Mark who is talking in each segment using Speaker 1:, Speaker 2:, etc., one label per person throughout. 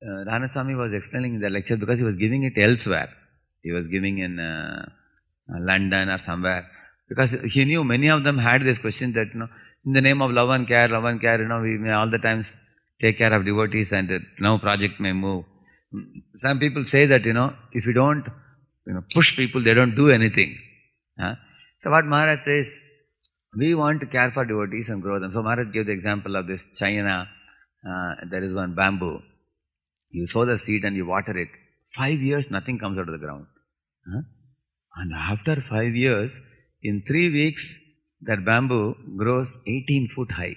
Speaker 1: Ranaswamy was explaining in the lecture because he was giving it elsewhere. He was giving in London or somewhere. Because he knew many of them had this question that, in the name of love and care, we may all the times take care of devotees and now project may move. Some people say that, if you don't push people, they don't do anything. So what Maharaj says, we want to care for devotees and grow them. So Maharaj gave the example of this China. There is one bamboo. You sow the seed and you water it. 5 years, nothing comes out of the ground. And after 5 years, in 3 weeks, that bamboo grows 18 foot high.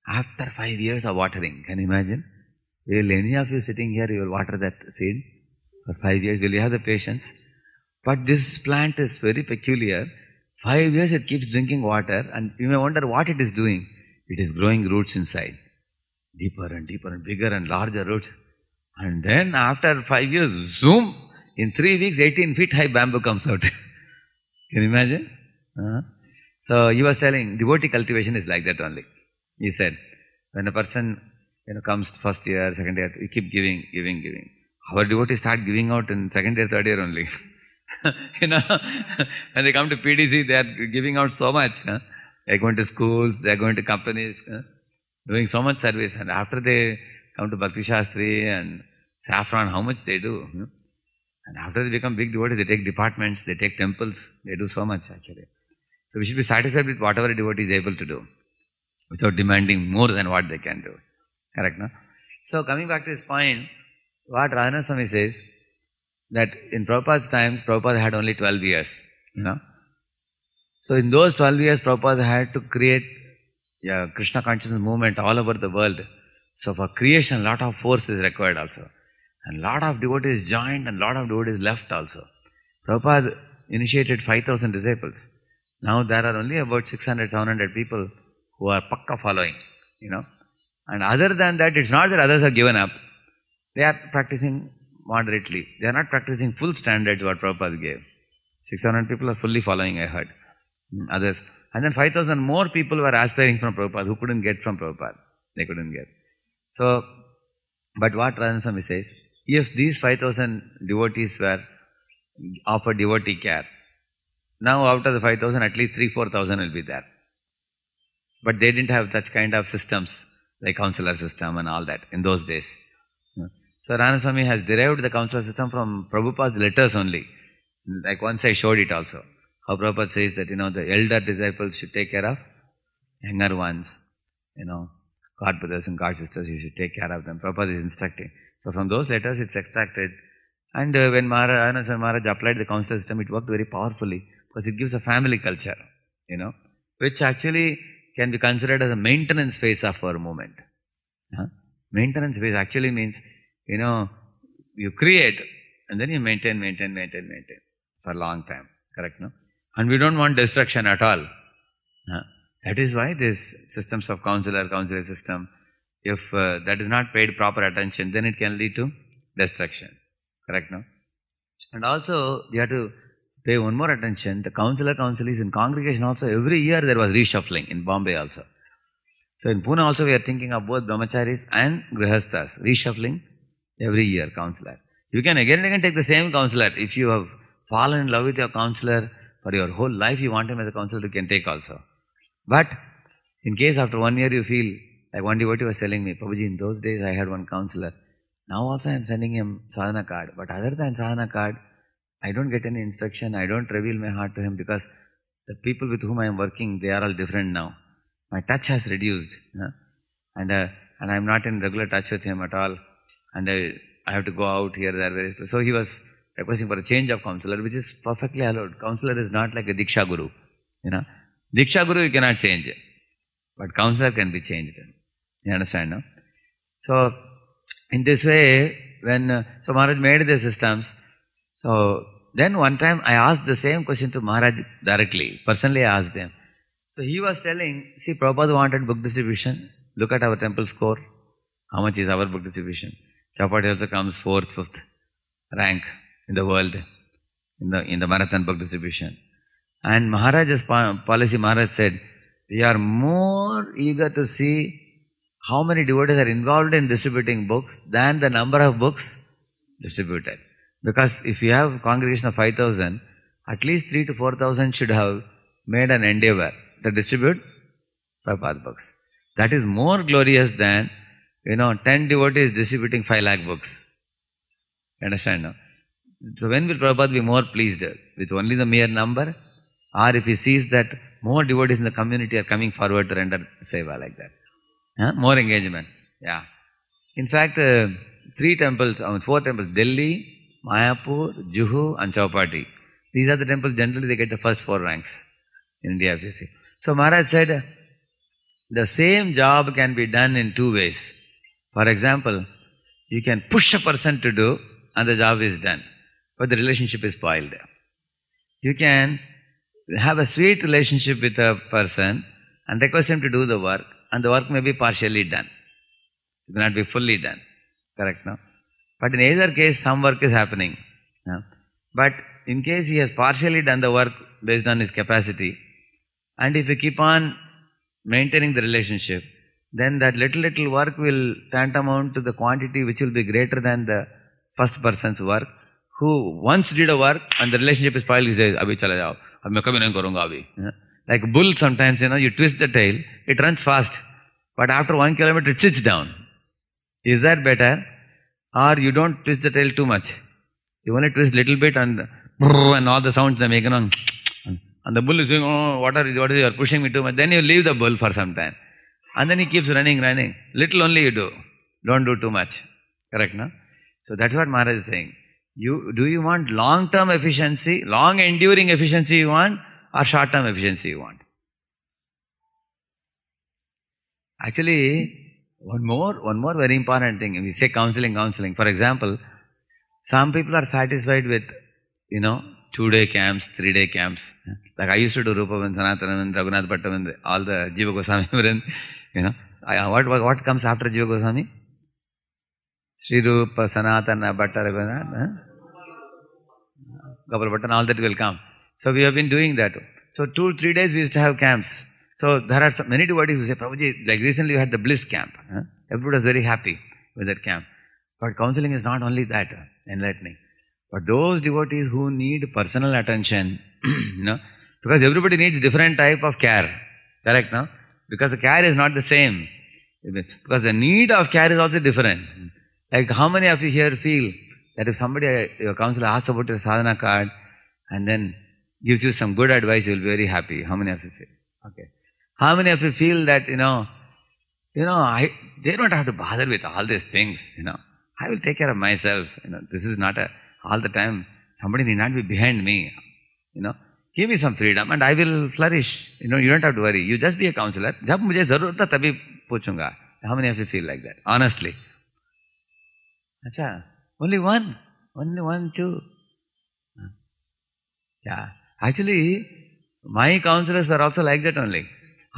Speaker 1: After 5 years of watering, can you imagine? Will any of you sitting here, you will water that seed for 5 years? Will you have the patience? But this plant is very peculiar. 5 years it keeps drinking water, and you may wonder what it is doing. It is growing roots inside. Deeper and deeper and bigger and larger roots. And then after 5 years, zoom, in 3 weeks, 18 feet high bamboo comes out. Can you imagine? So he was telling, devotee cultivation is like that only. He said, when a person comes first year, second year, we keep giving. Our devotees start giving out in second year, third year only. When they come to PDC, they are giving out so much. They are going to schools, they are going to companies, doing so much service. And after they come to Bhakti Shastri and Saffron, how much they do. And after they become big devotees, they take departments, they take temples, they do so much actually. So we should be satisfied with whatever a devotee is able to do, without demanding more than what they can do. Correct, no? So coming back to this point, what Radhanaswami says, that in Prabhupada's times, Prabhupada had only 12 years, So in those 12 years, Prabhupada had to create Krishna consciousness movement all over the world. So for creation, lot of force is required also. And lot of devotees joined and lot of devotees left also. Prabhupada initiated 5,000 disciples. Now there are only about 600, 700 people who are pakka following, And other than that, it's not that others have given up. They are practicing moderately. They are not practicing full standards what Prabhupada gave. 600 people are fully following, I heard. Others. And then 5,000 more people were aspiring from Prabhupada who couldn't get from Prabhupada. They couldn't get. So, but what Radhanaswami says, if these 5,000 devotees were offered devotee care, now out of the 5,000, at least 3,000-4,000 will be there. But they didn't have such kind of systems, like counselor system and all that in those days. So Radhanaswami has derived the counselor system from Prabhupada's letters only. Like once I showed it also. How Prabhupada says that, the elder disciples should take care of younger ones. God brothers and God sisters, you should take care of them. Prabhupada is instructing. So from those letters it's extracted. And when Radhanaswami Maharaj applied the counselor system, it worked very powerfully because it gives a family culture, which actually can be considered as a maintenance phase of our movement. Maintenance phase actually means, you create and then you maintain for a long time. Correct, no? And we don't want destruction at all. That is why this systems of counselor system, if that is not paid proper attention, then it can lead to destruction. Correct, no? And also, we have to pay one more attention. The counselees in congregation also, every year there was reshuffling in Bombay also. So in Pune also we are thinking of both brahmacharis and grihasthas, reshuffling every year, counselor. You can again and again take the same counselor. If you have fallen in love with your counselor for your whole life, you want him as a counselor, you can take also. But in case after 1 year you feel, like one devotee was telling me, Prabhuji, in those days I had one counselor. Now also I am sending him sadhana card. But other than sadhana card, I don't get any instruction. I don't reveal my heart to him because the people with whom I am working, they are all different now. My touch has reduced. And I am not in regular touch with him at all. And I have to go out here, there. So he was requesting for a change of counselor, which is perfectly allowed. Counselor is not like a Diksha Guru. Diksha Guru you cannot change. But counselor can be changed. You understand, no? So, in this way, when so Maharaj made the systems, so then one time I asked the same question to Maharaj directly. Personally I asked him. So he was telling, see, Prabhupada wanted book distribution. Look at our temple score. How much is our book distribution? Chapati also comes 4th, 5th rank in the world in the marathon book distribution. And Maharaj's policy, Maharaj said, we are more eager to see how many devotees are involved in distributing books than the number of books distributed. Because if you have a congregation of 5,000, at least 3,000 to 4,000 should have made an endeavor to distribute Prabhupada books. That is more glorious than, 10 devotees distributing 5 lakh books. Understand now? So when will Prabhupada be more pleased? With only the mere number? Or if he sees that more devotees in the community are coming forward to render seva like that? More engagement. Yeah. In fact, 4 temples, Delhi, Mayapur, Juhu and Chowpatty. These are the temples, generally they get the first 4 ranks in India, if you see. So Maharaj said, the same job can be done in 2 ways. For example, you can push a person to do and the job is done, but the relationship is spoiled. You can have a sweet relationship with a person and request him to do the work, and the work may be partially done. It may not be fully done. Correct, no? But in either case, some work is happening. But in case he has partially done the work based on his capacity, and if you keep on maintaining the relationship, then that little work will tantamount to the quantity which will be greater than the first person's work, who once did a work and the relationship is spoiled, he says, "Abhi chala jao, ab main kabhi nahi karunga abhi." Like a bull sometimes, you twist the tail, it runs fast, but after 1 kilometer it sits down. Is that better? Or you don't twist the tail too much. You only twist little bit and all the sounds they make, and the bull is saying, "Oh, what is you are pushing me too much." Then you leave the bull for some time. And then he keeps running. Little only you do. Don't do too much. Correct, no? So that's what Maharaj is saying. Do you want long-term efficiency, long enduring efficiency you want, or short-term efficiency you want? Actually, one more very important thing. We say counseling. For example, some people are satisfied with, 2-day camps, 3-day camps. Like I used to do Rupavan, Sanatana, Raghunath Bhattavan, all the Jiva Goswami. What comes after Jiva Goswami? Sri Rupa, Sanatana, Bhatta, Raghunath, Gopal Bhatta, all that will come. So we have been doing that. So 2-3 days we used to have camps. So there are many devotees who say, "Prabhuji, like recently we had the bliss camp." Everybody was very happy with that camp. But counseling is not only that, enlightening. But those devotees who need personal attention, because everybody needs different type of care. Correct, no? Because the care is not the same. Because the need of care is also different. Like how many of you here feel that if somebody, your counselor asks about your sadhana card and then gives you some good advice, you will be very happy? How many of you feel? Okay. How many of you feel that, they don't have to bother with all these things, I will take care of myself, this is not all the time, somebody need not be behind me, give me some freedom and I will flourish, you don't have to worry, you just be a counselor, jab mujhe zarurat hai tabhi puchunga. How many of you feel like that? Honestly. Acha, only one, 2. Yeah, actually, my counselors were also like that only.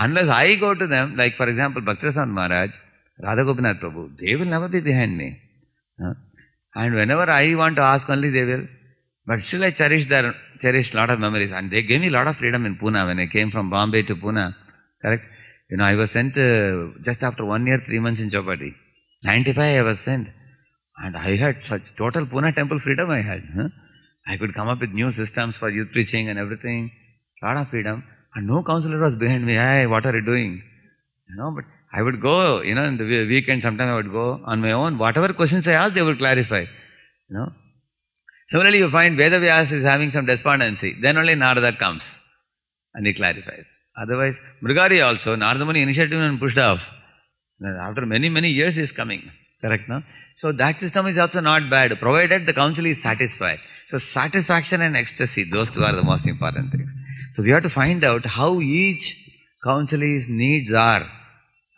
Speaker 1: Unless I go to them, like for example, Bhaktirasant Maharaj, Radha Gopinath Prabhu, they will never be behind me. And whenever I want to ask only, they will. But still I cherish lot of memories. And they gave me a lot of freedom in Pune when I came from Bombay to Pune. Correct? I was sent just after 1 year, 3 months in Chowpatty. 95 I was sent. And I had such total Pune temple freedom I had. I could come up with new systems for youth preaching and everything. Lot of freedom. And no counselor was behind me. "Hey, what are you doing?" But I would go, in the weekend sometime I would go on my own. Whatever questions I asked, they would clarify. Similarly, you find Vedavyas is having some despondency. Then only Narada comes and he clarifies. Otherwise, Mrigari also, Narada Muni initiated and pushed off. After many, many years he is coming. Correct, no? So that system is also not bad, provided the counsel is satisfied. So satisfaction and ecstasy, those two are the most important things. So we have to find out how each counselee's needs are.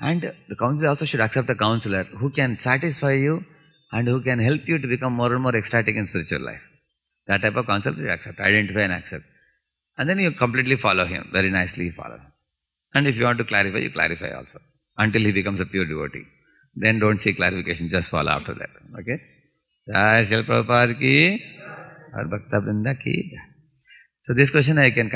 Speaker 1: And the counselor also should accept a counselor who can satisfy you and who can help you to become more and more ecstatic in spiritual life. That type of counselor you accept, identify and accept. And then you completely follow him, very nicely you follow him. And if you want to clarify, you clarify also, until he becomes a pure devotee. Then don't seek clarification, just follow after that. Okay? Jai Srila Prabhupada ki, aur Bhakta Vrinda ki. So this question I can